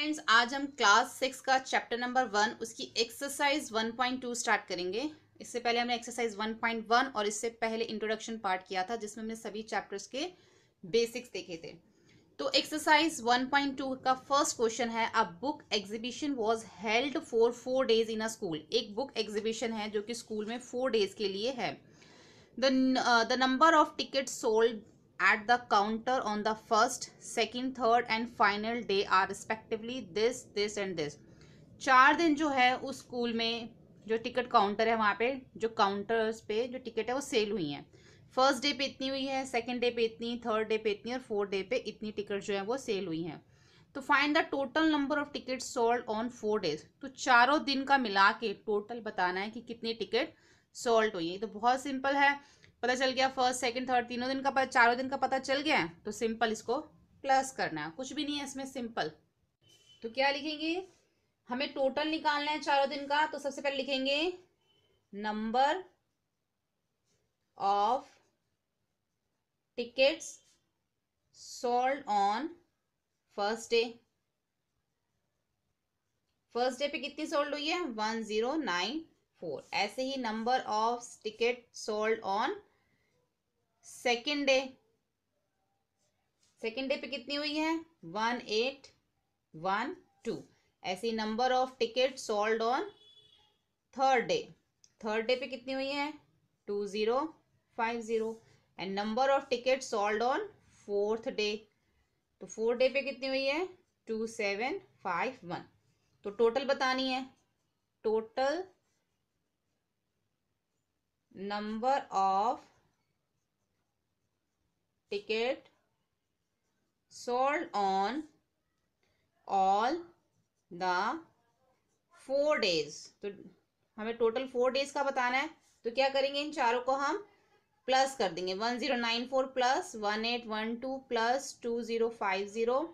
Friends, आज हम class 6 का चैप्टर नंबर 1 उसकी एक्सरसाइज 1.2 स्टार्ट करेंगे। इससे पहले हमने एक्सरसाइज 1.1 और इससे पहले इंट्रोडक्शन पार्ट किया था जिसमें हमने सभी चैप्टर्स के बेसिक्स देखे थे। तो एक्सरसाइज 1.2 का फर्स्ट क्वेश्चन है, a book exhibition was held for 4 days in a school. एक बुक एग्जीबिशन है जो कि स्कूल में 4 डेज के लिए है। The number of tickets sold at the counter on the first, second, third and final day are respectively this and this। 4 दिन जो है उस स्कूल में जो टिकट काउंटर है वहाँ पे जो काउंटर्स पे जो टिकट है वो सेल हुई हैं। फर्स्ट डे पे इतनी हुई है, सेकंड डे पे इतनी, थर्ड डे पे इतनी और फोर्थ डे पे इतनी टिकट जो है वो सेल हुई हैं। तो find the total number of ticket sold on 4 days. तो चारों दिन का मिला के टोटल बताना है कि कितनी टिकट सोल्ड हुई है। तो बहुत सिंपल है, पता चल गया। फर्स्ट सेकंड थर्ड तीनों दिन का चारों दिन का पता चल गया है तो सिंपल इसको प्लस करना है, कुछ भी नहीं है इसमें, सिंपल। तो क्या लिखेंगे, हमें टोटल निकालना है चारों दिन का। तो सबसे पहले लिखेंगे number of tickets sold on first day. First day पे कितनी सोल्ड हुई है, 1094। ऐसे ही number of ticket sold on second day. Second day पे कितनी हुई है, 1812। ऐसे ही number of ticket sold on third day. Third day पे कितनी हुई है, 2050। And number of ticket sold on fourth day. तो फोर्थ डे पे कितनी हुई है, 2751। तो टोटल बतानी है, total number of ticket sold on all the 4 days. तो हमें टोटल 4 डेज का बताना है। तो क्या करेंगे, इन चारों को हम प्लस कर देंगे। 1094 प्लस 1812 प्लस 2050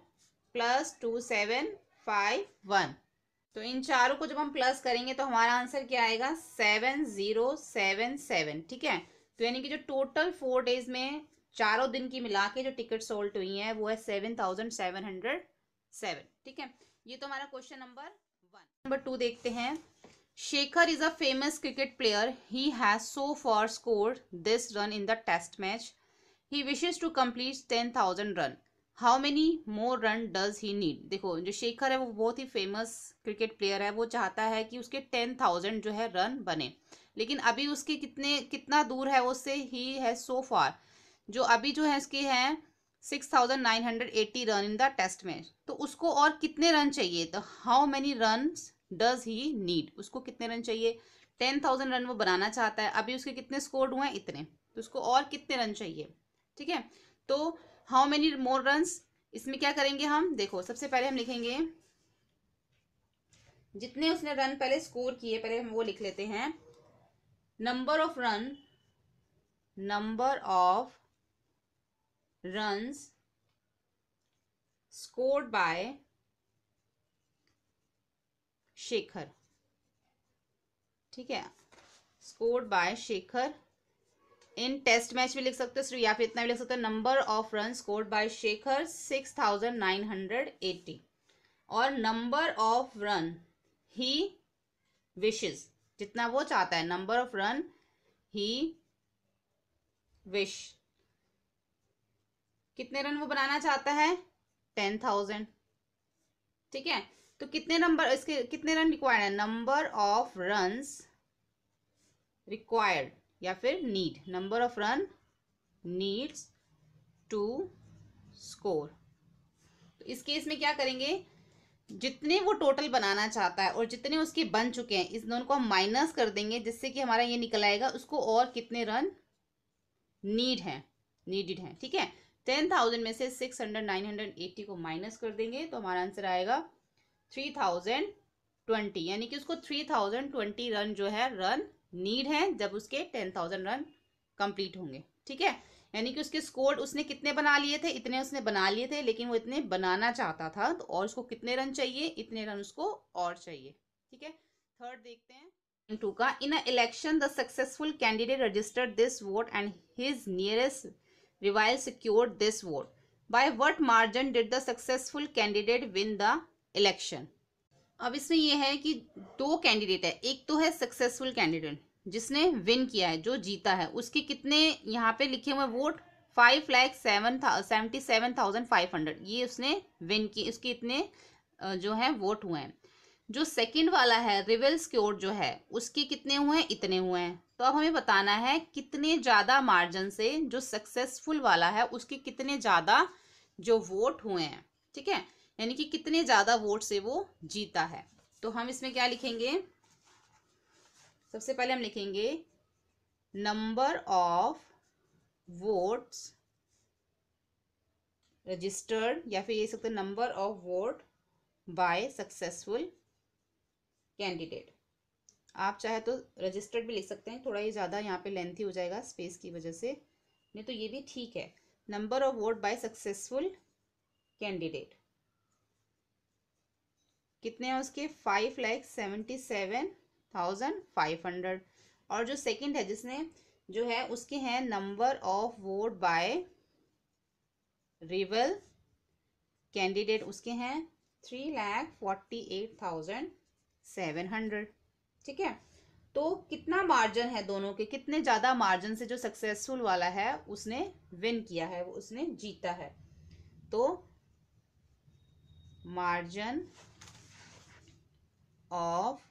प्लस 2751। तो इन चारों को जब हम प्लस करेंगे तो हमारा आंसर क्या आएगा, 7077। ठीक है। तो यानी कि जो टोटल 4 डेज में चारों दिन की मिला के जो टिकट सोल्ड हुई है वो है 7707। ठीक है, ये तो हमारा क्वेश्चन नंबर 1। नंबर 2 देखते हैं। Shekhar is a famous cricket player, he has so far scored this run in the test match, he wishes to complete 10,000 run, how many more run does he need. देखो, जो शेखर है वो बहुत ही famous cricket player है, वो चाहता है कि उसके 10,000 जो है रन बने, लेकिन अभी उसके कितना दूर है उससे, ही है सो फार, जो अभी जो है इसके हैं 6980 run in the test match. तो उसको और कितने रन चाहिए, तो how many run does he need, उसको कितने रन चाहिए। 10,000 रन वो बनाना चाहता है, अभी उसके कितने स्कोर्ड हुए हैं, इतने, तो उसको और कितने रन चाहिए। ठीक है, तो हाउ मेनी मोर रन्स, इसमें क्या करेंगे हम, देखो सबसे पहले हम लिखेंगे जितने उसने रन पहले स्कोर किए, पहले हम वो लिख लेते हैं। Number of run, number of runs scored by Shekhar. ठीक है, scored by Shekhar in test match भी लिख सकते हो, या फिर इतना भी लिख सकते हो, number of run scored by Shekhar 6980। और number of run he wishes, जितना वो चाहता है, number of run he wish, कितने रन वो बनाना चाहता है, 10,000। ठीक है, तो कितने नंबर, इसके कितने रन रिक्वायर्ड है, नंबर ऑफ रन्स रिक्वायर्ड या फिर need, number of run needs to score. तो इस केस में क्या करेंगे, जितने वो टोटल बनाना चाहता है और जितने उसके बन चुके हैं, इस दोनों को हम माइनस कर देंगे, जिससे कि हमारा ये निकल आएगा उसको और कितने रन नीडेड है। ठीक है, 10,000 में से 980 को माइनस कर देंगे तो हमारा आंसर आएगा 3020, यानी कि उसको 3020 रन जो है रन नीड है जब उसके 10,000 रन कंप्लीट होंगे। ठीक है, यानी कि उसके स्कोर उसने कितने बना लिए थे, इतने उसने बना लिए थे, लेकिन वो इतने बनाना चाहता था, तो और उसको कितने रन चाहिए, इतने रन उसको और चाहिए। ठीक है, थर्ड देखते हैं 2 का। In a election the successful candidate registered this vote and his nearest rival secured this vote, by what margin did the successful candidate win the election. अब इसमें ये है कि दो कैंडिडेट है, एक तो है सक्सेसफुल कैंडिडेट जिसने विन किया है, जो जीता है, उसके कितने यहाँ पे लिखे हुए वोट 5,77,500, ये उसने विन की, उसके इतने जो है वोट हुए हैं। जो सेकंड वाला है रिवेल स्क्योर जो है, उसके कितने हुए हैं, इतने हुए हैं। तो अब हमें बताना है कितने ज्यादा मार्जिन से जो सक्सेसफुल वाला है उसके कितने ज्यादा जो वोट हुए हैं, ठीक है, यानी कि कितने ज्यादा वोट से वो जीता है। तो हम इसमें क्या लिखेंगे, सबसे पहले हम लिखेंगे नंबर ऑफ वोट्स रजिस्टर्ड, या फिर ये सकते number of vote by successful candidate. आप चाहे तो रजिस्टर्ड भी लिख सकते हैं, थोड़ा ये ज़्यादा यहाँ पे लेंथी हो जाएगा स्पेस की वजह से, नहीं तो ये भी ठीक है। Number of vote by successful candidate कितने हैं उसके 5,77,500। और जो सेकंड है जिसने जो है उसके हैं number of vote by rival candidate, उसके हैं 3,48,700, ठीक है। तो कितना मार्जिन है दोनों के, कितने ज्यादा मार्जिन से जो सक्सेसफुल वाला है उसने विन किया है, वो उसने जीता है। तो margin of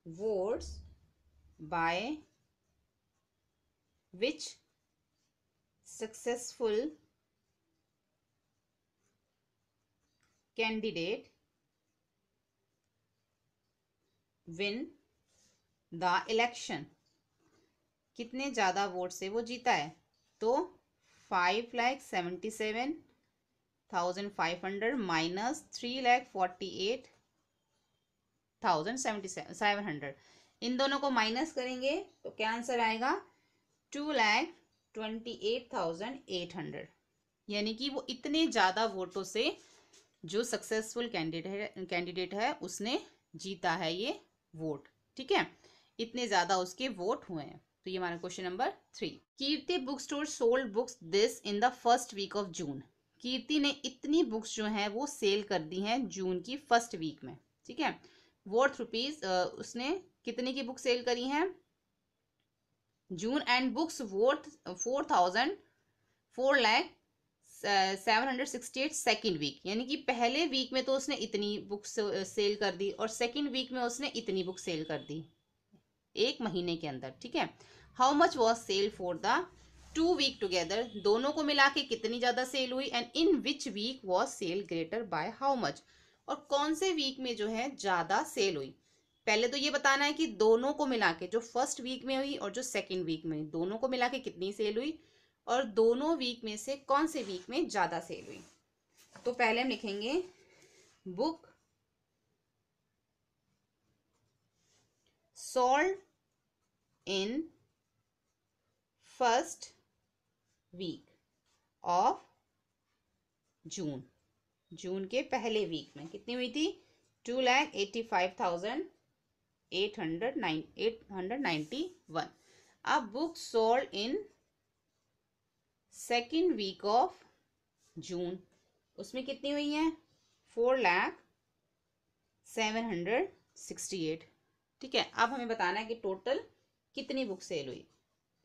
votes by which successful candidate win the election, कितने ज्यादा वोट से वो जीता है। तो 5,77,500 माइनस 3,48,700, इन दोनों को माइनस करेंगे तो क्या आंसर आएगा 2,28,800, यानी कि वो इतने ज्यादा वोटों से जो सक्सेसफुल कैंडिडेट है उसने जीता है ये वोट, ठीक है, इतने ज्यादा उसके वोट हुए हैं। तो ये हमारा question number 3। Kirti book store sold books this in the first week of June. Kirti ने इतनी बुक्स जो हैं वो सेल कर दी हैं जून की फर्स्ट वीक में, ठीक है। वर्थ रुपीज, उसने कितने की बुक सेल करी हैं June, and books worth 4,4,768 second week, यानी कि पहले वीक में तो उसने इतनी बुक्स सेल कर दी और सेकेंड वीक में उसने इतनी बुक सेल कर दी एक महीने के अंदर, ठीक है। How much was sale for the 2 week together, दोनों को मिला के कितनी ज्यादा सेल हुई, and in which week was sale greater by how much, और कौन से वीक में जो है ज्यादा सेल हुई। पहले तो ये बताना है कि दोनों को मिला के, जो फर्स्ट वीक में हुई और जो सेकेंड वीक में, दोनों को मिला के कितनी सेल हुई, और दोनों वीक में से कौन से वीक में ज्यादा सेल हुई। तो पहले हम लिखेंगे book sold in first week of June, जून के पहले वीक में कितनी हुई थी 2,85,891। अब book sold in second week of June, उसमें कितनी हुई है 4,07,68, ठीक है। अब हमें बताना है कि टोटल कितनी बुक सेल हुई।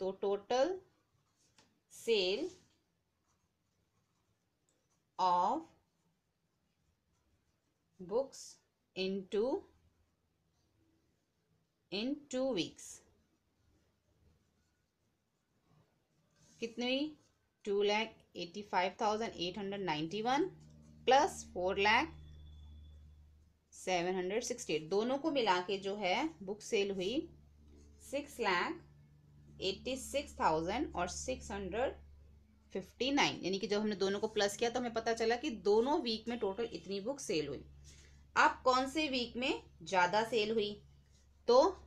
तो total sale of books in 2 weeks कितनी हुई 2,85,891 प्लस 4,07,68, दोनों को मिला के जो है बुक सेल हुई 6,86,000 और 659, यानी कि जब हमने दोनों को प्लस किया तो हमें पता चला कि दोनों वीक में टोटल इतनी बुक सेल हुई। अब कौन से वीक में ज्यादा सेल हुई, तो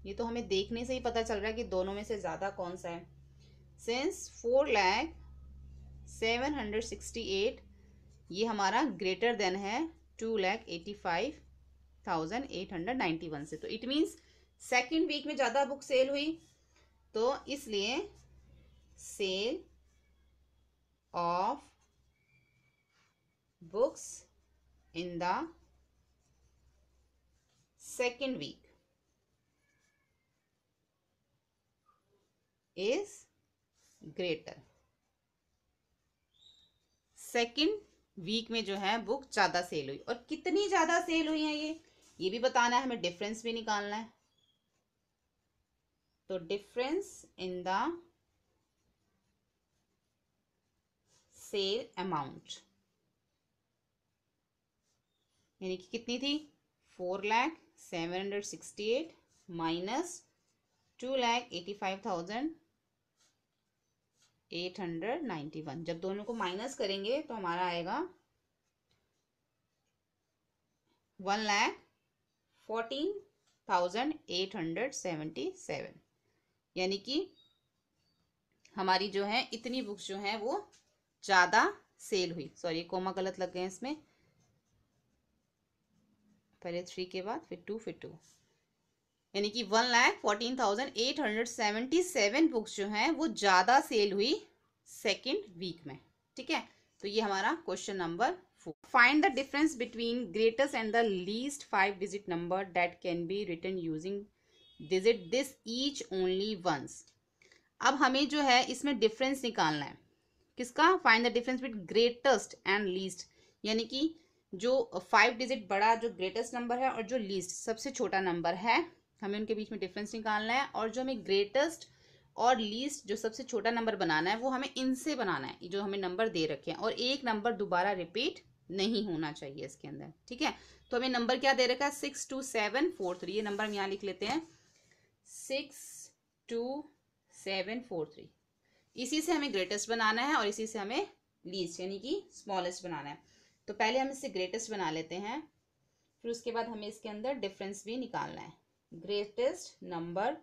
ये तो हमें देखने से ही पता चल रहा है कि दोनों में से ज्यादा कौन सा है। सिंस 4,07,68 ये हमारा ग्रेटर देन है 2,85,891 से, तो इट मीन्स सेकेंड वीक में ज्यादा बुक सेल हुई, तो इसलिए sale of books in the second week is greater। Second week में जो है बुक ज्यादा सेल हुई, और कितनी ज्यादा सेल हुई है ये भी बताना है हमें, डिफरेंस भी निकालना है। तो difference in the sale amount यानी कि कितनी थी, 4,768 माइनस 2,85,891। जब दोनों को माइनस करेंगे तो हमारा आएगा 1,14,877, यानी कि हमारी जो है इतनी बुक्स जो है वो ज्यादा सेल हुई। सॉरी कोमा गलत लग गए इसमें, पहले 3 के बाद फिर 2 फिर 2, यानी कि 1,14,877 बुक्स जो हैं वो ज़्यादा सेल हुई सेकेंड वीक में। ठीक है, तो ये हमारा question number 4। Find the difference between greatest and the least 5 digit number that can be written using digit this each only once. अब हमें जो है इसमें डिफरेंस निकालना है, किसका, find the difference between greatest and least, यानी कि जो 5 डिजिट बड़ा जो ग्रेटेस्ट नंबर है और जो लीस्ट सबसे छोटा नंबर है, हमें उनके बीच में डिफरेंस निकालना है। और जो हमें ग्रेटेस्ट और लीस्ट जो सबसे छोटा नंबर बनाना है वो हमें इनसे बनाना है, जो हमें नंबर दे रखे हैं, और एक नंबर दोबारा रिपीट नहीं होना चाहिए इसके अंदर। ठीक है, तो हमें नंबर क्या दे रखा है, 62743। ये नंबर हम यहाँ लिख लेते हैं 62743। इसी से हमें ग्रेटेस्ट बनाना है और इसी से हमें लीस्ट यानी कि स्मॉलेस्ट बनाना है। तो पहले हम इससे ग्रेटेस्ट बना लेते हैं, फिर उसके बाद हमें इसके अंदर डिफरेंस भी निकालना है। Greatest number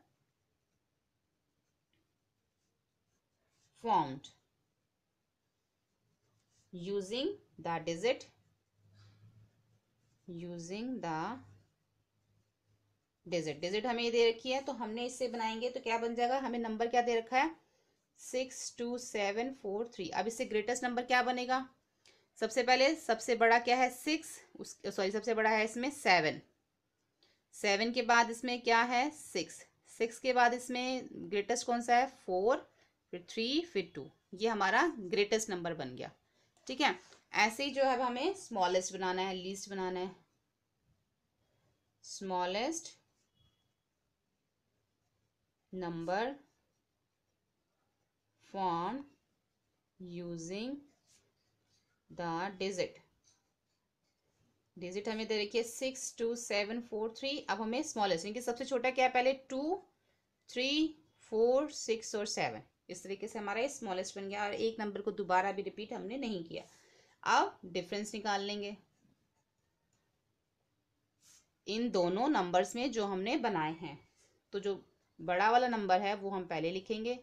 formed using the digit digit हमें ये दे रखी है, तो हमने इससे बनाएंगे तो क्या बन जाएगा, हमें नंबर क्या दे रखा है 62743। अब इससे ग्रेटेस्ट नंबर क्या बनेगा, सबसे पहले सबसे बड़ा क्या है 6, सबसे बड़ा है इसमें 7 के बाद इसमें क्या है 6 के बाद इसमें ग्रेटेस्ट कौन सा है 4, फिर 3 फिर 2, ये हमारा ग्रेटेस्ट नंबर बन गया। ठीक है, ऐसे ही जो है हमें स्मॉलेस्ट बनाना है, लीस्ट बनाना है। Smallest number form using the digit हमें दे रखी है 62743। अब हमें स्मॉलेस्ट यानी कि सबसे छोटा क्या है, पहले 2 3 4 6 और 7, इस तरीके से हमारा ये स्मॉलेस्ट बन गया और एक नंबर को दोबारा भी रिपीट हमने नहीं किया। अब डिफरेंस निकाल लेंगे इन दोनों नंबर्स में जो हमने बनाए हैं। तो जो बड़ा वाला नंबर है वो हम पहले लिखेंगे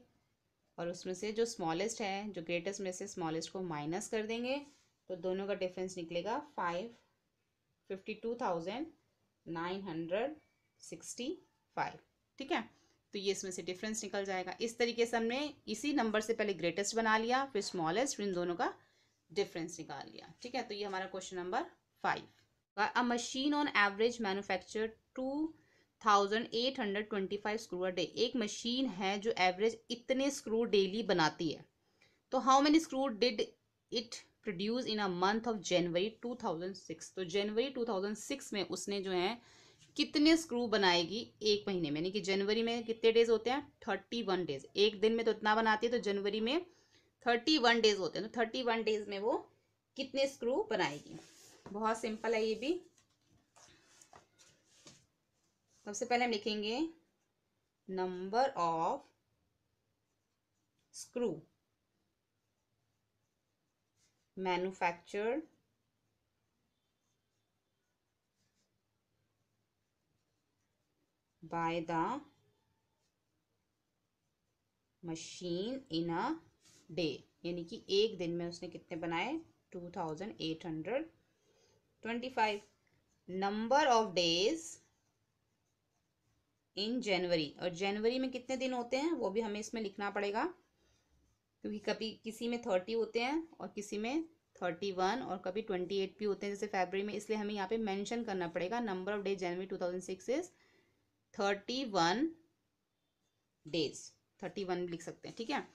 और उसमें से जो स्मॉलेस्ट है, जो ग्रेटेस्ट में से स्मॉलेस्ट को माइनस कर देंगे, तो दोनों का डिफरेंस निकलेगा 52,965। ठीक है, तो ये इसमें से डिफरेंस निकल जाएगा। इस तरीके से हमने इसी नंबर से पहले ग्रेटेस्ट बना लिया, फिर स्मॉलेस्ट, फिर इन दोनों का डिफरेंस निकाल लिया। ठीक है, तो ये हमारा question number 5। A machine on average manufacture 2,825 screw a day. एक मशीन है जो एवरेज इतने स्क्रू डेली बनाती है, तो how many screw did it produce in a month of January 2006। तो जनवरी 2006 में उसने जो है कितने स्क्रू बनाएगी एक महीने में, यानी कि जनवरी में कितने डेज होते हैं 31 डेज, एक दिन में तो इतना बनाती है, तो जनवरी में 31 डेज होते हैं, तो 31 डेज में वो कितने स्क्रू बनाएगी। बहुत सिंपल है ये भी। सबसे पहले हम लिखेंगे number of screw manufactured by the machine in a day, यानी कि एक दिन में उसने कितने बनाए 2,825। नंबर ऑफ डेज इन जनवरी, और जनवरी में कितने दिन होते हैं वो भी हमें इसमें लिखना पड़ेगा, क्योंकि कभी किसी में 30 होते हैं और किसी में 31 और कभी 28 भी होते हैं जैसे फरवरी में, इसलिए हमें यहाँ पे मेंशन करना पड़ेगा number of days January 2006 is 31 days, 31 लिख सकते हैं, ठीक है।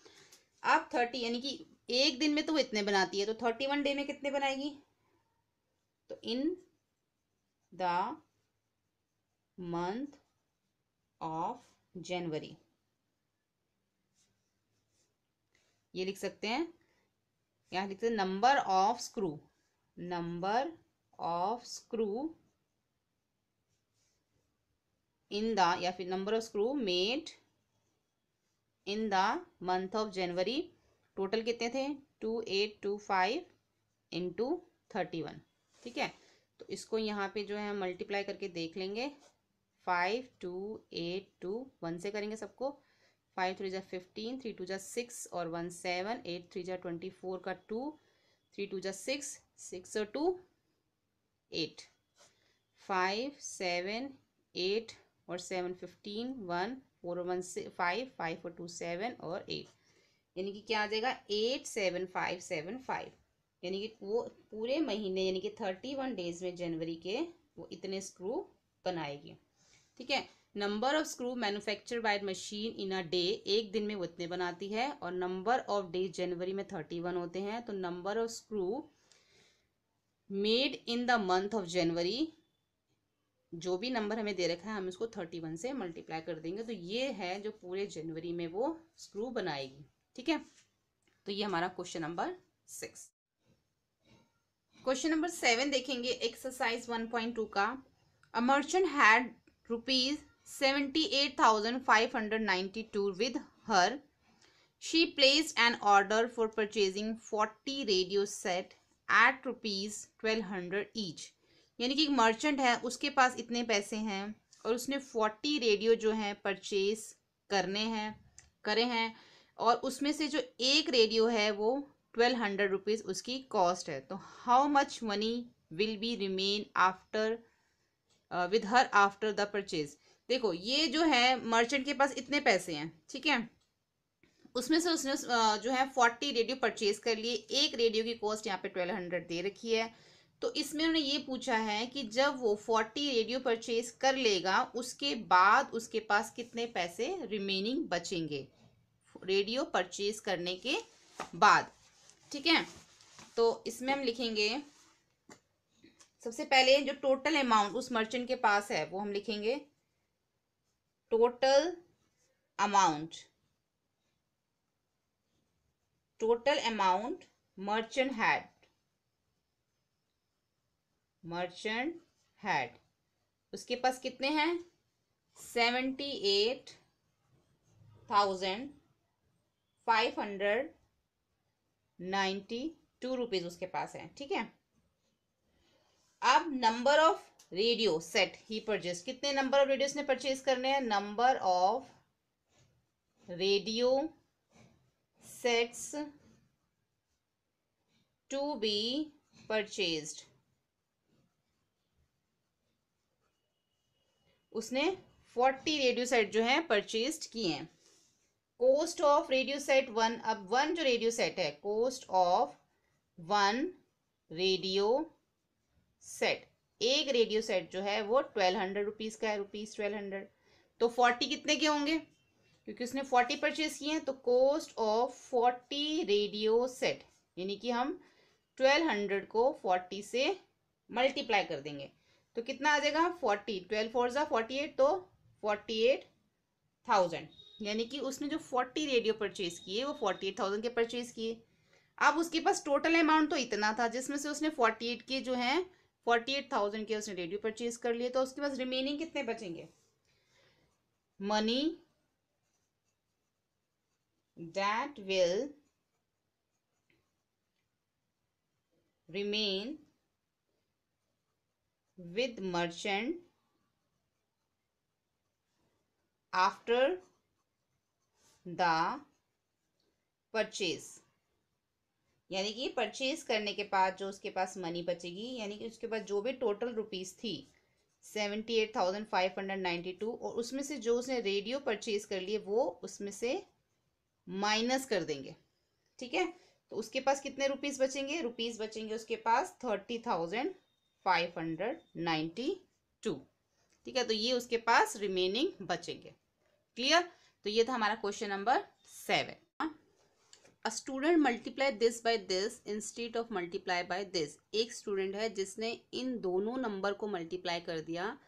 अब 30 यानी कि एक दिन में तो वो इतने बनाती है, तो 31 डे में कितने बनाएगी, तो in the month of January, ये लिख सकते हैं। यहाँ लिखते हैं number of screw, number of screw in the, या फिर number of screw made in the month of January, total कितने थे 2825 इंटू 31, ठीक है। तो इसको यहाँ पे जो है हम मल्टीप्लाई करके देख लेंगे, 5282 से करेंगे सबको, 5 3 जा 15, 3 2 जा 6 और 1 7, 8 3 जा 24 का 2, 3 2 जा 6, 6 और 2 8, 5 7 8 और 7 15, 1 4 और 1 5, 5 और 2 7 और 8, यानी कि क्या आ जाएगा 87575, यानी कि वो पूरे महीने यानी कि 31 डेज में जनवरी के वो इतने स्क्रू बनाएगी, ठीक है। Number of screw manufacture by machine in a day, एक दिन में वो इतने बनाती है, और नंबर ऑफ डेज जनवरी में 31 होते हैं, तो number of screw made in the month of January, जो भी नंबर हमें दे रखा है हम इसको 31 से मल्टीप्लाई कर देंगे, तो ये है जो पूरे जनवरी में वो स्क्रू बनाएगी, ठीक है। तो ये हमारा क्वेश्चन नंबर 6। क्वेश्चन नंबर 7 देखेंगे एक्सरसाइज 1.2 का। A merchant had ₹78,592 with her. She placed an order for purchasing 40 radio set at ₹1,200 each. यानी कि एक मर्चेंट है, उसके पास इतने पैसे हैं और उसने 40 रेडियो जो हैं परचेज करे हैं, और उसमें से जो एक रेडियो है वो 1200 रुपीज़ उसकी कॉस्ट है। तो how much money will be remain after with her after the purchase. देखो ये जो है मर्चेंट के पास इतने पैसे हैं, ठीक है, उसमें से उसने जो है 40 रेडियो परचेज कर लिए, एक रेडियो की कॉस्ट यहाँ पे 1200 दे रखी है। तो इसमें उन्होंने ये पूछा है कि जब वो 40 रेडियो परचेज कर लेगा उसके बाद उसके पास कितने पैसे रिमेनिंग बचेंगे रेडियो परचेज करने के बाद, ठीक है। तो इसमें हम लिखेंगे सबसे पहले जो टोटल अमाउंट उस मर्चेंट के पास है वो हम लिखेंगे टोटल अमाउंट मर्चेंट हैड उसके पास कितने हैं 78,592 रुपीज उसके पास है, ठीक है। अब number of radio set he purchase, कितने नंबर ऑफ रेडियोस ने परचेज करने हैं, number of radio sets to be purchased, उसने 40 रेडियो सेट जो है परचेज्ड किए हैं। कॉस्ट ऑफ रेडियो सेट 1, अब 1 जो रेडियो सेट है, कॉस्ट ऑफ 1 रेडियो सेट, एक रेडियो सेट जो है वो 1200 रुपीज का है, ₹1200। तो 40 कितने के होंगे, क्योंकि उसने 40 परचेज किए हैं, तो कॉस्ट ऑफ 40 रेडियो सेट, यानी कि हम 1200 को 40 से मल्टीप्लाई कर देंगे, तो कितना आ जाएगा 40, 12 4 जा 48, तो 48,000, यानी कि उसने जो 40 रेडियो परचेज किए वो 48,000 के परचेज किए। अब उसके पास टोटल अमाउंट तो इतना था जिसमें से उसने 48 के जो है 48,000 के उसने रेडियो परचेज कर लिए, तो उसके पास रिमेनिंग कितने बचेंगे, money that will remain with merchant after the purchase, यानी कि परचेज करने के बाद जो उसके पास मनी बचेगी, यानी कि उसके पास जो भी टोटल रुपीस थी 78,592, और उसमें से जो उसने रेडियो परचेज कर लिए वो उसमें से माइनस कर देंगे, ठीक है। तो उसके पास कितने रुपीज बचेंगे, रुपीज बचेंगे उसके पास 30,592। ठीक है, तो ये उसके पास रिमेनिंग बचेंगे। क्लियर। तो ये था हमारा question number 7। A student multiply this by this instead of multiply by this. एक स्टूडेंट है जिसने इन दोनों नंबर को मल्टीप्लाई कर दिया,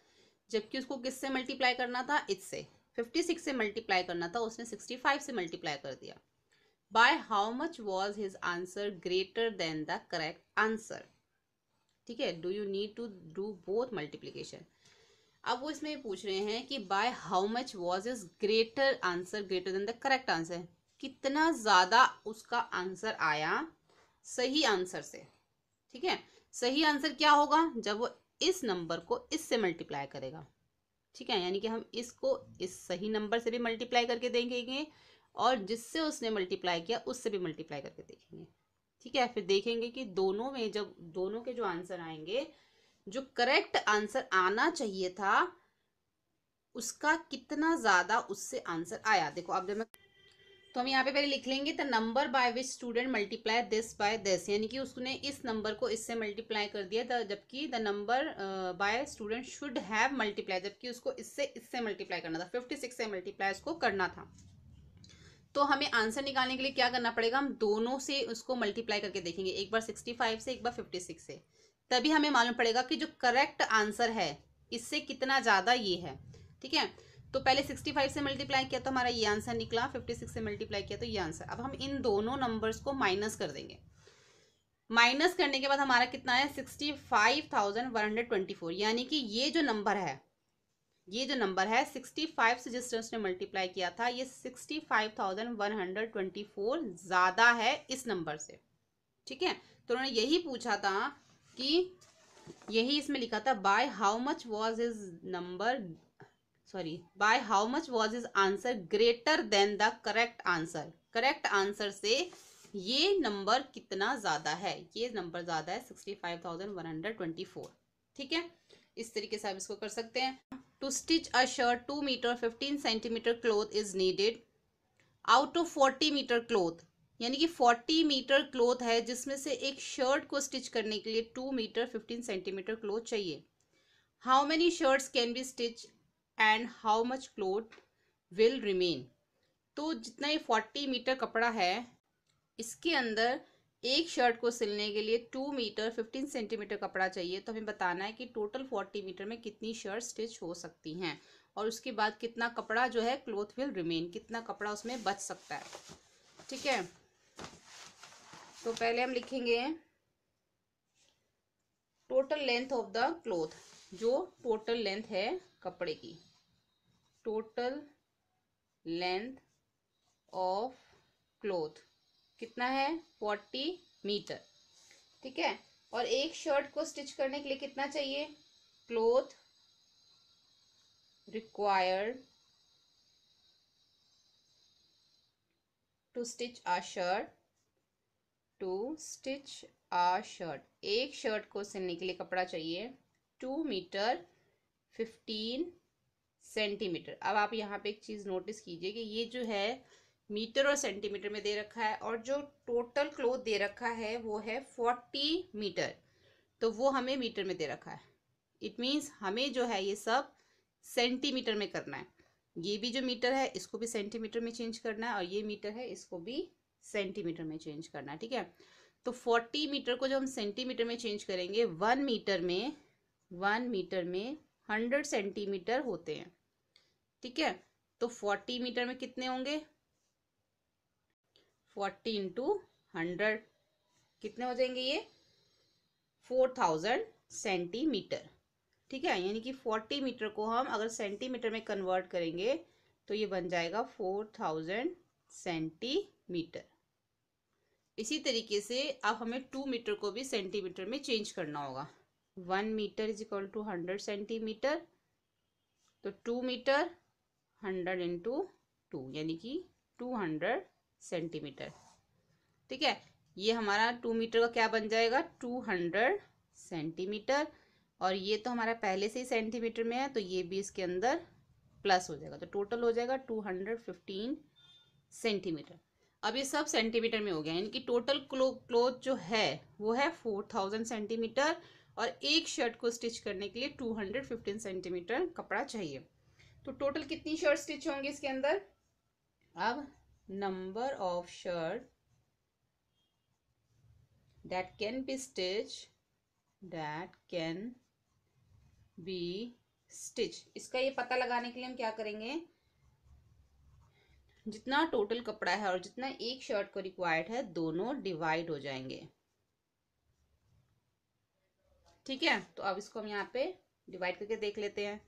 जबकि उसको किससे मल्टीप्लाई करना था, इससे 56 से मल्टीप्लाई करना था, उसने 65 से मल्टीप्लाई कर दिया। By how much was his answer greater than the correct answer. ठीक है, do you need to do both multiplication. अब वो इसमें पूछ रहे हैं कि by how much was his greater answer greater than the correct answer, कितना ज्यादा उसका आंसर आया सही आंसर से। ठीक है, सही आंसर क्या होगा, जब वो इस नंबर को इससे मल्टीप्लाई करेगा। ठीक है, यानी कि हम इसको इस सही नंबर से भी मल्टीप्लाई करके देखेंगे और जिससे उसने मल्टीप्लाई किया उससे भी मल्टीप्लाई करके देखेंगे। ठीक है, फिर देखेंगे कि दोनों में जब दोनों के जो आंसर आएंगे, जो करेक्ट आंसर आना चाहिए था उसका कितना ज्यादा उससे आंसर आया। देखो अब जब मैं, तो हम यहाँ पे पहले लिख लेंगे the number by which student multiply this by this, यानी कि उसने इस नंबर को इससे मल्टीप्लाई कर दिया, जबकि the number by student should have multiply, जबकि उसको इससे मल्टीप्लाई करना था, 56 से मल्टीप्लाई उसको करना था। तो हमें आंसर निकालने के लिए क्या करना पड़ेगा, हम दोनों से उसको मल्टीप्लाई करके देखेंगे, एक बार 65 से एक बार 56 से, तभी हमें मालूम पड़ेगा कि जो करेक्ट आंसर है इससे कितना ज्यादा ये है। ठीक है, तो पहले 65 से मल्टीप्लाई किया तो हमारा ये आंसर निकला, 56 से मल्टीप्लाई किया तो ये आंसर। अब हम इन दोनों नंबर्स को माइनस कर देंगे। माइनस करने के बाद हमारा कितना है 65,124, यानी कि ये जो नंबर है, ये जो नंबर है 65 से जिस तरह उसने मल्टीप्लाई किया था, ये 65,124 ज्यादा है इस नंबर से। ठीक है, तो उन्होंने यही पूछा था कि यही इसमें लिखा था bye how much was his number, sorry, bye how much was his answer greater than the correct answer. Correct answer से ये नंबर कितना ज्यादा है, ये नंबर ज्यादा है 65,124। ठीक है, इस तरीके से आप इसको कर सकते हैं। To stitch a shirt 2 metre 15 centimetre cloth is needed out of 40 metre cloth, यानी कि 40 मीटर क्लोथ है जिसमें से एक शर्ट को स्टिच करने के लिए 2 मीटर 15 सेंटीमीटर क्लोथ चाहिए। How many shirts can be stitch and how much cloth will remain. तो जितना ये 40 मीटर कपड़ा है, इसके अंदर एक शर्ट को सिलने के लिए 2 मीटर 15 सेंटीमीटर कपड़ा चाहिए। तो हमें बताना है कि टोटल 40 मीटर में कितनी शर्ट स्टिच हो सकती हैं, और उसके बाद कितना कपड़ा जो है क्लोथ विल रिमेन, कितना कपड़ा उसमें बच सकता है। ठीक है, तो पहले हम लिखेंगे total length of the cloth, जो टोटल लेंथ है कपड़े की, टोटल लेंथ ऑफ क्लोथ कितना है 40 मीटर। ठीक है, और एक शर्ट को स्टिच करने के लिए कितना चाहिए, cloth required to stitch a shirt, to stitch a shirt, एक शर्ट को सिलने के लिए कपड़ा चाहिए 2 मीटर 15 सेंटीमीटर। अब आप यहाँ पे एक चीज नोटिस कीजिए कि ये जो है मीटर और सेंटीमीटर में दे रखा है, और जो टोटल क्लोथ दे रखा है वो है 40 मीटर, तो वो हमें मीटर में दे रखा है। इट मीन्स हमें जो है ये सब सेंटीमीटर में करना है। ये भी जो मीटर है इसको भी सेंटीमीटर में चेंज करना है, और ये मीटर है इसको भी सेंटीमीटर में चेंज करना है। ठीक है, तो 40 मीटर को जब हम सेंटीमीटर में चेंज करेंगे, 1 मीटर में 100 सेंटीमीटर होते हैं। ठीक है, तो 40 मीटर में कितने होंगे, 40 इंटू 100 कितने हो जाएंगे, ये 4000 सेंटीमीटर। ठीक है, यानी कि 40 मीटर को हम अगर सेंटीमीटर में कन्वर्ट करेंगे तो ये बन जाएगा 4000 सेंटीमीटर। इसी तरीके से अब हमें 2 मीटर को भी सेंटीमीटर में चेंज करना होगा। 1 metre is equal to 100 centimetre, तो 2 मीटर 100 इंटू 2 यानी कि 200 सेंटीमीटर। ठीक है, ये हमारा 2 मीटर का क्या बन जाएगा 200 सेंटीमीटर, और ये तो हमारा पहले से ही सेंटीमीटर में है तो ये भी इसके अंदर प्लस हो जाएगा, तो टोटल हो जाएगा 215 सेंटीमीटर। अब ये सब सेंटीमीटर में हो गया, यानी कि टोटल क्लोथ जो है वो है 4000 सेंटीमीटर, और एक शर्ट को स्टिच करने के लिए 215 सेंटीमीटर कपड़ा चाहिए। तो टोटल कितनी शर्ट स्टिच होंगी इसके अंदर? अब number of shirt that can B stitch, इसका ये पता लगाने के लिए हम क्या करेंगे, जितना टोटल कपड़ा है और जितना एक शर्ट को रिक्वायर्ड है दोनों डिवाइड हो जाएंगे। ठीक है, तो अब इसको हम यहाँ पे डिवाइड करके देख लेते हैं।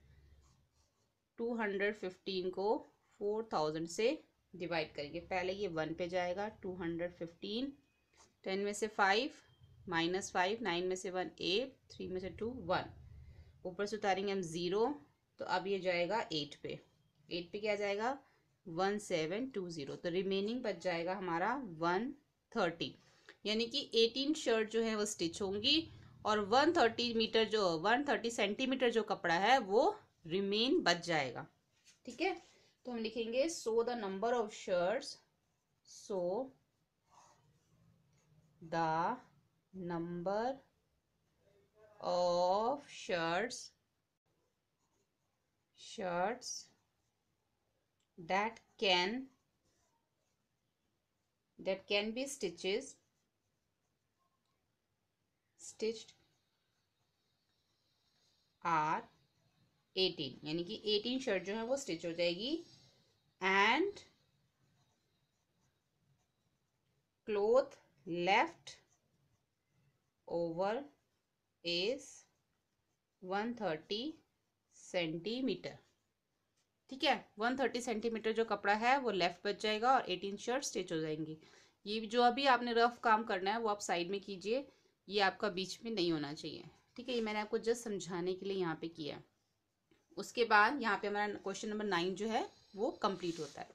215 को 4000 से डिवाइड करेंगे। पहले ये 1 पे जाएगा, 215, 10 में से 5, -5, 9 में से 1 8, 3 में से 2 1, ऊपर से उतारेंगे हम 0, तो अब ये जाएगा 8 पे। 8 पे क्या जाएगा? 1720, तो रिमेनिंग बच जाएगा हमारा 130, यानी कि 18 शर्ट जो है वो स्टिच होंगी, और 130 सेंटीमीटर जो कपड़ा है वो रिमेन बच जाएगा। ठीक है, तो हम लिखेंगे so the number of shirts, so the number of shirts that can be stitched are 18, यानी कि 18 शर्ट जो है वो स्टिच हो जाएगी, and cloth left over is 130 centimetre. ठीक है, 130 सेंटीमीटर जो कपड़ा है वो लेफ्ट बच जाएगा और 18 शर्ट स्टिच हो जाएंगी। ये जो अभी आपने रफ काम करना है वो आप साइड में कीजिए, ये आपका बीच में नहीं होना चाहिए। ठीक है, ये मैंने आपको जस्ट समझाने के लिए यहाँ पे किया। उसके बाद यहाँ पे हमारा क्वेश्चन नंबर 9 जो है वो कंप्लीट होता है।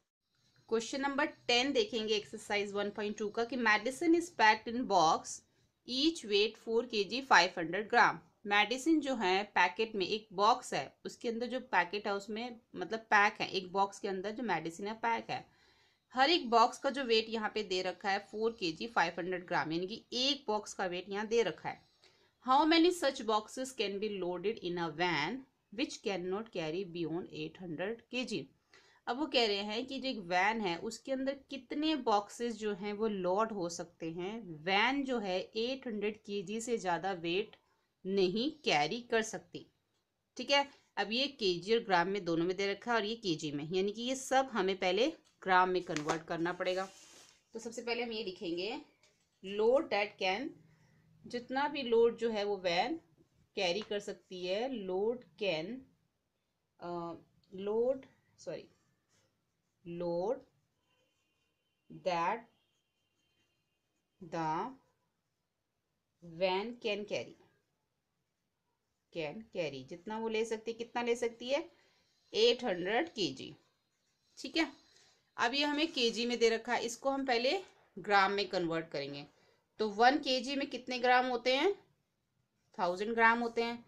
क्वेश्चन नंबर 10 देखेंगे एक्सरसाइज 1.2 का, कि medicine is packed in box, each weight 4 kg 500 gram. Medicine जो है पैकेट में, एक बॉक्स है उसके अंदर जो पैकेट है उसमें मतलब पैक है, एक बॉक्स के अंदर जो मेडिसिन है पैक है, हर एक बॉक्स का जो वेट यहाँ पे दे रखा है 4 kg 500 ग्राम, यानी कि एक बॉक्स का वेट यहाँ दे रखा है। How many such boxes can be loaded in a van which can not carry beyond 800 kg। अब वो कह रहे हैं कि जो एक वैन है उसके अंदर कितने बॉक्सेस जो हैं वो लोड हो सकते हैं, वैन जो है 800 kg से ज़्यादा वेट नहीं कैरी कर सकती। ठीक है, अब ये केजी और ग्राम में दोनों में दे रखा है, और ये केजी में, यानी कि ये सब हमें पहले ग्राम में कन्वर्ट करना पड़ेगा। तो सबसे पहले हम ये लिखेंगे, लोड दैट कैन, जितना भी लोड जो है वो वैन कैरी कर सकती है, load can load that the van can carry, जितना वो ले सकती है, कितना ले सकती है? 800 kg। ठीक है, अब ये हमें केजी में दे रखा है, इसको हम पहले ग्राम में कन्वर्ट करेंगे। तो 1 kg में कितने ग्राम होते हैं? 1000 ग्राम होते हैं।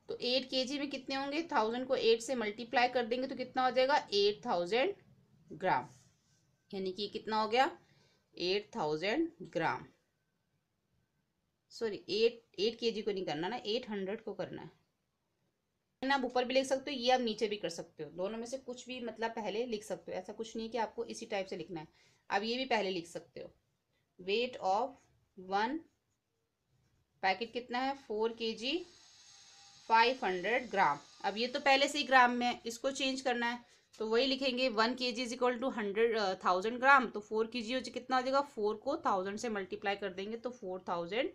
तो 8 kg में कितने होंगे? 1000 को 8 से मल्टीप्लाई कर देंगे तो कितना हो जाएगा? 8000 ग्राम, यानी कि कितना हो गया? 8000 ग्राम। सॉरी, 8 kg को नहीं करना ना, 800 को करना है। आप ऊपर भी लिख सकते हो, ये आप नीचे भी कर सकते हो, दोनों में से कुछ भी मतलब पहले लिख सकते हो, ऐसा कुछ नहीं कि आपको इसी टाइप से लिखना है। अब ये भी पहले लिख सकते हो। वेट ऑफ 1 पैकेट कितना है? 4 kg 500 ग्राम। अब ये तो पहले से ही ग्राम में है, इसको चेंज करना है, तो वही लिखेंगे 1 kg इज इक्वल टू 1000 ग्राम। तो 4 kg कितना हो जाएगा? 4 को 1000 से मल्टीप्लाई कर देंगे तो 4000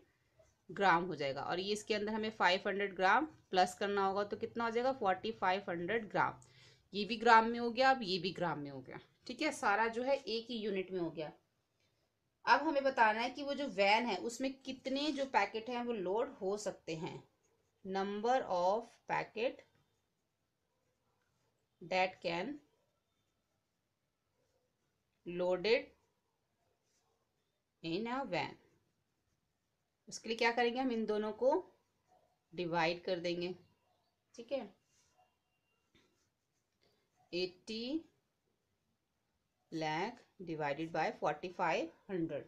ग्राम हो जाएगा, और ये इसके अंदर हमें 500 ग्राम प्लस करना होगा, तो कितना हो जाएगा? 4500 ग्राम। ये भी ग्राम में हो गया, अब ये भी ग्राम में हो गया। ठीक है, सारा जो है एक ही यूनिट में हो गया। अब हमें बताना है कि वो जो वैन है उसमें कितने जो पैकेट हैं वो लोड हो सकते हैं। Number of packet that can loaded in a van. उसके लिए क्या करेंगे, हम इन दोनों को डिवाइड कर देंगे। ठीक है, 80 लाख डिवाइडेड बाय 4500।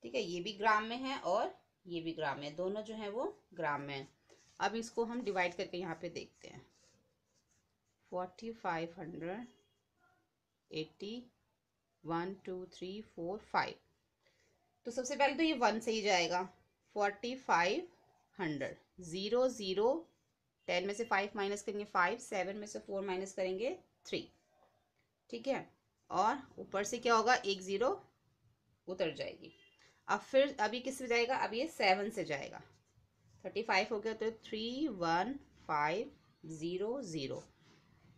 ठीक है, ये भी ग्राम में है और ये भी ग्राम में, दोनों जो है वो ग्राम में है। अब इसको हम डिवाइड करके यहाँ पे देखते हैं। 4500 80 1 2 3 4 5। तो सबसे पहले तो ये 1 से ही जाएगा। 4500 0 0 10 में से 5 माइनस करेंगे 5, 7 में से 4 माइनस करेंगे 3। ठीक है, और ऊपर से क्या होगा, एक जीरो उतर जाएगी। अब फिर अभी किस से जाएगा, अब ये 7 से जाएगा। 35 हो गया तो 3 1 5 0 0।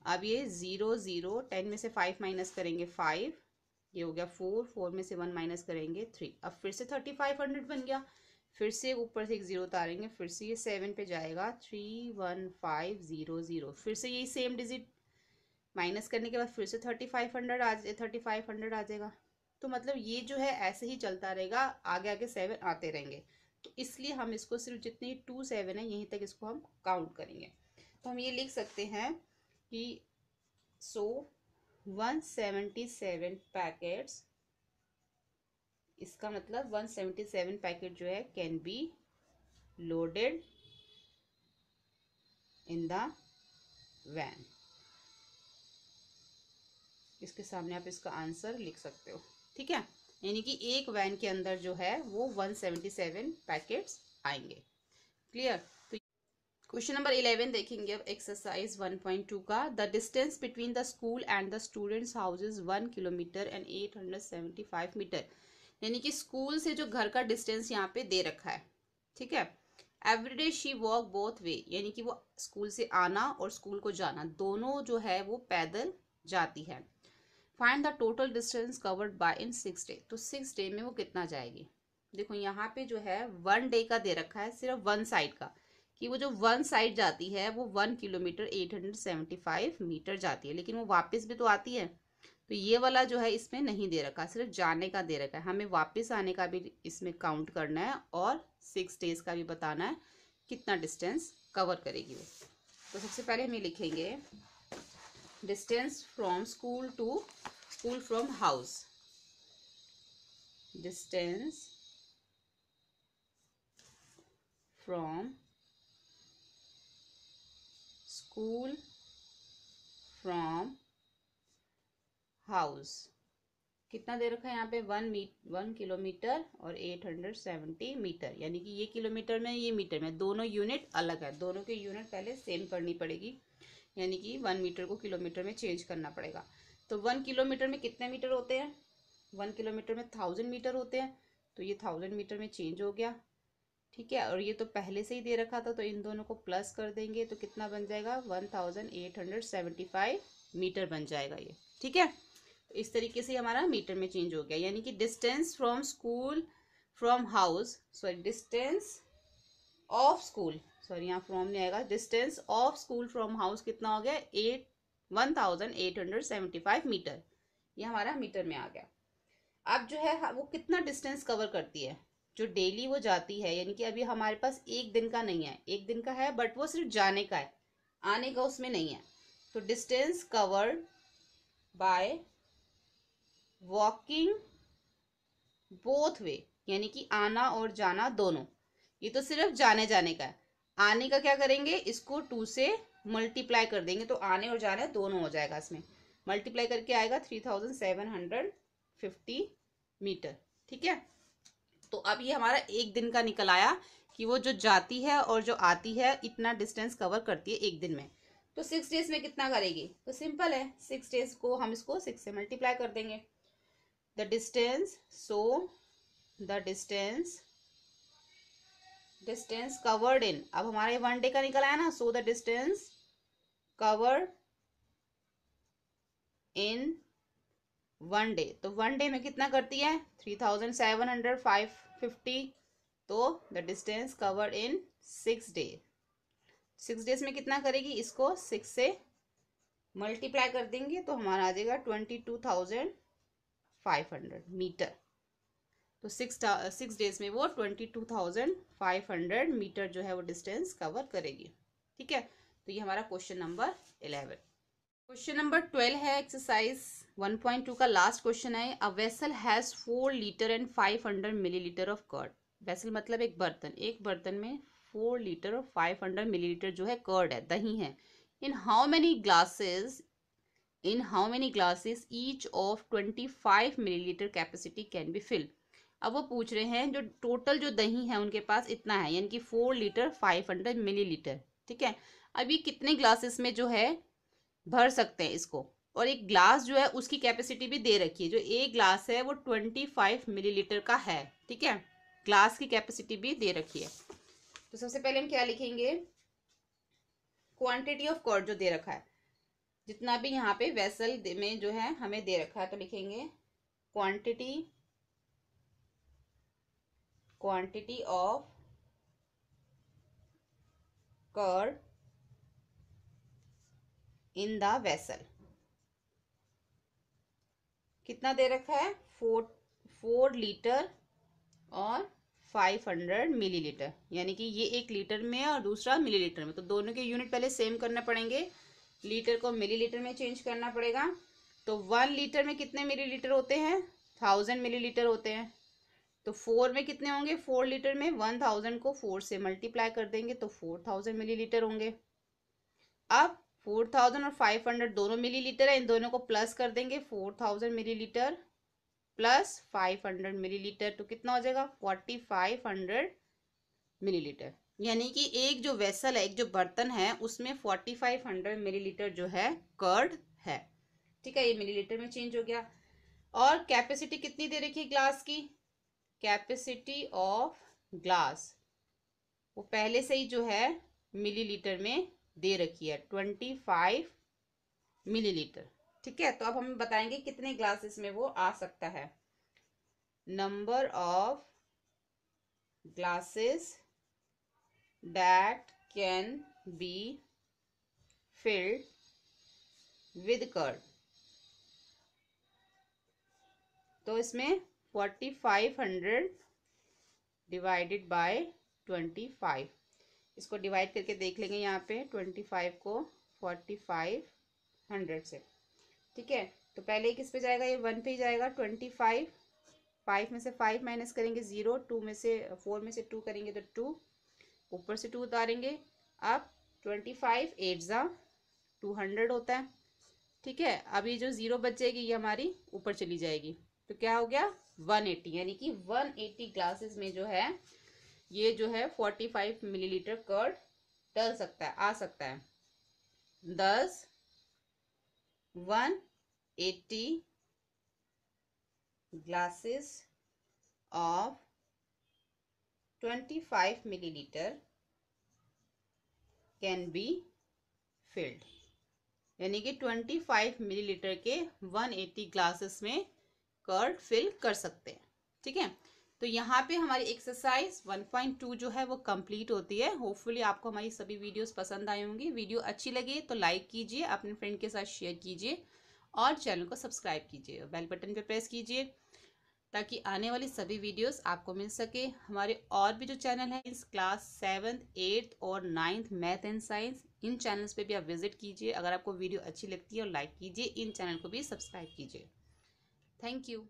अब ये 0 0 10 में से 5 माइनस करेंगे 5, ये हो गया 4, 4 में से 1 माइनस करेंगे 3। अब फिर से 3500 बन गया। फिर से ऊपर से एक जीरो उतारेंगे, फिर से ये 7 पे जाएगा 3 1 5 0 0। फिर से यही सेम डिजिट माइनस करने के बाद फिर से 3500 आ जाएगा। तो मतलब ये जो है ऐसे ही चलता रहेगा, आगे आगे 7 आते रहेंगे। तो इसलिए हम इसको सिर्फ जितनी 2 7 है यहीं तक इसको हम काउंट करेंगे। तो हम ये लिख सकते हैं कि 177 पैकेट्स, इसका मतलब 177 पैकेट जो है can be loaded in the van. इसके सामने आप इसका आंसर लिख सकते हो। ठीक है, यानी कि एक वैन के अंदर जो है वो 177 पैकेट्स आएंगे। क्लियर। तो क्वेश्चन नंबर 11 देखेंगे अब एक्सरसाइज 1.2 का। The distance between the school and the students house is 1 kilometre and 875 metre. यानी कि स्कूल से जो घर का डिस्टेंस यहाँ पे दे रखा है। ठीक है, everyday she walk both way, यानी कि वो स्कूल से आना और स्कूल को जाना दोनों जो है वो पैदल जाती है। Find the total distance covered by in 6 day. तो 6 डे में वो कितना जाएगी। देखो यहाँ पे जो है 1 डे का दे रखा है, सिर्फ 1 साइड का, कि वो जो 1 साइड जाती है वो 1 किलोमीटर 875 मीटर जाती है, लेकिन वो वापस भी तो आती है। तो ये वाला जो है इसमें नहीं दे रखा, सिर्फ जाने का दे रखा है। हमें वापस आने का भी इसमें काउंट करना है और 6 डेज का भी बताना है कितना डिस्टेंस कवर करेगी वो। तो सबसे पहले हम ये लिखेंगे distance from school to school from house. Distance from school from house कितना दे रखा है यहाँ पे 1 किलोमीटर और 870 मीटर, यानी कि ये किलोमीटर में ये मीटर में दोनों यूनिट अलग है। दोनों के यूनिट पहले सेम करनी पड़ेगी, यानी कि 1 मीटर को किलोमीटर में चेंज करना पड़ेगा। तो 1 किलोमीटर में कितने मीटर होते हैं, 1 किलोमीटर में 1000 मीटर होते हैं। तो ये 1000 मीटर में चेंज हो गया। ठीक है, और ये तो पहले से ही दे रखा था, तो इन दोनों को प्लस कर देंगे तो कितना बन जाएगा 1875 मीटर बन जाएगा ये। ठीक है, तो इस तरीके से हमारा मीटर में चेंज हो गया। यानी कि distance from school from house, sorry distance of school, sorry यहाँ फ्रॉम नहीं आएगा, distance of school from house कितना हो गया 1875 मीटर। ये हमारा मीटर में आ गया। अब जो है वो कितना डिस्टेंस कवर करती है, जो डेली वो जाती है, यानी कि अभी हमारे पास एक दिन का नहीं है, एक दिन का है बट वो सिर्फ जाने का है, आने का उसमें नहीं है। तो distance covered by walking both way, यानी कि आना और जाना दोनों। ये तो सिर्फ जाने जाने का है, आने का क्या करेंगे, इसको 2 से मल्टीप्लाई कर देंगे तो आने और जाने दोनों हो जाएगा। इसमें मल्टीप्लाई करके आएगा 3750 मीटर। ठीक है, तो अब ये हमारा एक दिन का निकल आया कि वो जो जाती है और जो आती है इतना डिस्टेंस कवर करती है एक दिन में। तो 6 डेज में कितना करेगी, तो सिंपल है, 6 डेज को हम इसको 6 से मल्टीप्लाई कर देंगे। The distance, so the distance covered in, अब हमारा 1 डे का निकल आया ना, so the distance covered in 1 day. तो 1 डे में कितना करती है 3750। तो the distance covered in 6 day, 6 days में कितना करेगी, इसको 6 से मल्टीप्लाई कर देंगे तो हमारा आ जाएगा 22,500 मीटर। तो 6 डेज में वो 22,500 मीटर जो है वो डिस्टेंस कवर करेगी। ठीक है, तो ये हमारा क्वेश्चन नंबर 11। क्वेश्चन नंबर 12 है एक्सरसाइज 1.2 का लास्ट क्वेश्चन है। A vessel has 4 litre and 500 millilitre of curd. Vessel मतलब एक बर्तन में 4 लीटर और 500 मिलीलीटर जो है कर्ड है, दही है। In how many glasses each of 25 millilitre capacity can be field. अब वो पूछ रहे हैं जो टोटल जो दही है उनके पास इतना है, यानी कि 4 लीटर 500 मिलीलीटर। ठीक है, अब ये कितने ग्लासेस में जो है भर सकते हैं इसको, और एक ग्लास जो है उसकी कैपेसिटी भी दे रखी है। जो एक ग्लास है वो 25 मिलीलीटर का है। ठीक है, ग्लास की कैपेसिटी भी दे रखी है। तो सबसे पहले हम क्या लिखेंगे, क्वांटिटी ऑफ कर्ड जो दे रखा है, जितना भी यहाँ पे वेसल में जो है हमें दे रखा है, तो लिखेंगे quantity of curd in the vessel. कितना दे रखा है, 4 लीटर और 500 मिलीलीटर, यानी कि ये 1 लीटर में और दूसरा मिलीलीटर में, तो दोनों के यूनिट पहले सेम करना पड़ेंगे। लीटर को मिलीलीटर में चेंज करना पड़ेगा। तो 1 लीटर में कितने मिलीलीटर होते हैं, 1000 मिलीलीटर होते हैं। तो 4 में कितने होंगे, 4 लीटर में 1000 को 4 से मल्टीप्लाई कर देंगे तो 4000 मिलीलीटर होंगे। अब 4000 और 500 दोनों मिलीलीटर है, इन दोनों को प्लस कर देंगे, 4000 मिलीलीटर प्लस 500 मिलीलीटर, तो कितना हो जाएगा 4500 मिलीलीटर। यानी कि एक जो वेसल है, एक जो बर्तन है, उसमें 4500 मिलीलीटर जो है कर्ड है। ठीक है, ये मिलीलीटर में चेंज हो गया। और कैपेसिटी कितनी दे रखी है ग्लास की, कैपेसिटी ऑफ ग्लास वो पहले से ही जो है मिलीलीटर में दे रखी है, 25 मिलीलीटर। ठीक है, तो अब हम बताएंगे कितने ग्लासेस में वो आ सकता है। Number of glasses that can be filled with curd. तो इसमें 4500 डिवाइडेड बाय 25, इसको डिवाइड करके देख लेंगे यहाँ पे 25 को 4500 से। ठीक है, तो पहले किस पे जाएगा, ये 1 पे ही जाएगा। 25, 5 में से 5 माइनस करेंगे 0, 2 में से 4 में से 2 करेंगे तो 2, ऊपर से 2 उतारेंगे। अब 25 8 जा 200 होता है। ठीक है, अभी जो 0 बच जाएगी ये हमारी ऊपर चली जाएगी, तो क्या हो गया 180, यानी कि 180 ग्लासेस में जो है ये जो है 45 मिलीलीटर कर्ड डल सकता है, आ सकता है। 180 glasses of 25 millilitre can be field, यानी कि 25 मिलीलीटर के 180 ग्लासेस में कर्ड फिल कर सकते हैं। ठीक है, तो यहाँ पे हमारी एक्सरसाइज 1.2 जो है वो कंप्लीट होती है। होपफुली आपको हमारी सभी वीडियोस पसंद आई होंगी। वीडियो अच्छी लगी तो लाइक कीजिए, अपने फ्रेंड के साथ शेयर कीजिए और चैनल को सब्सक्राइब कीजिए, बेल बटन पे प्रेस कीजिए ताकि आने वाली सभी वीडियोस आपको मिल सके। हमारे और भी जो चैनल है इस क्लास 7th 8th और 9th math and science, in channels पे भी आप विजिट कीजिए। अगर आपको वीडियो अच्छी लगती है और लाइक कीजिए, इन चैनल को भी सब्सक्राइब कीजिए। Thank you.